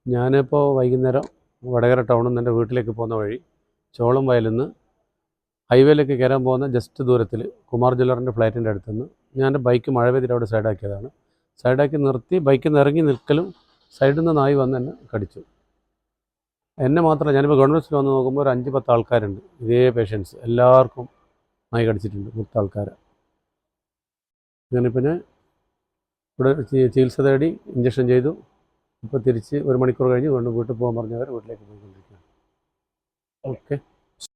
ഞാനിപ്പോൾ വൈകുന്നേരം വടകര ടൗണിൽ നിന്ന് എൻ്റെ വീട്ടിലേക്ക് പോകുന്ന വഴി ചോളം വയലിൽ നിന്ന് ഹൈവേയിലേക്ക് കയറാൻ പോകുന്ന ജസ്റ്റ് ദൂരത്തിൽ കുമാർ ജ്വല്ലറിൻ്റെ ഫ്ലാറ്റിൻ്റെ അടുത്തുനിന്ന് ഞാൻ എൻ്റെ ബൈക്ക് മഴ പെയ്തിട്ട് അവിടെ സൈഡാക്കിയതാണ്. സൈഡാക്കി നിർത്തി ബൈക്കിൽ നിന്ന് ഇറങ്ങി നിൽക്കലും സൈഡിൽ നിന്ന് നായി വന്ന് എന്നെ കടിച്ചു. എന്നെ മാത്രമല്ല, ഞാനിപ്പോൾ ഗവൺമെൻറ് വന്ന് നോക്കുമ്പോൾ ഒരു 5-10 ആൾക്കാരുണ്ട് ഇതേ പേഷ്യൻസ്. എല്ലാവർക്കും നായി കടിച്ചിട്ടുണ്ട്, 10 ആൾക്കാർ. ഞാനിപ്പോൾ ഇവിടെ ചികിത്സ തേടി ഇഞ്ചക്ഷൻ ചെയ്തു. ഇപ്പോൾ തിരിച്ച് 1 മണിക്കൂർ കഴിഞ്ഞ് വീണ്ടും വീട്ടിൽ പോകാൻ പറഞ്ഞവർ വീട്ടിലേക്ക് പോയിക്കൊണ്ടിരിക്കുകയാണ്. ഓക്കെ.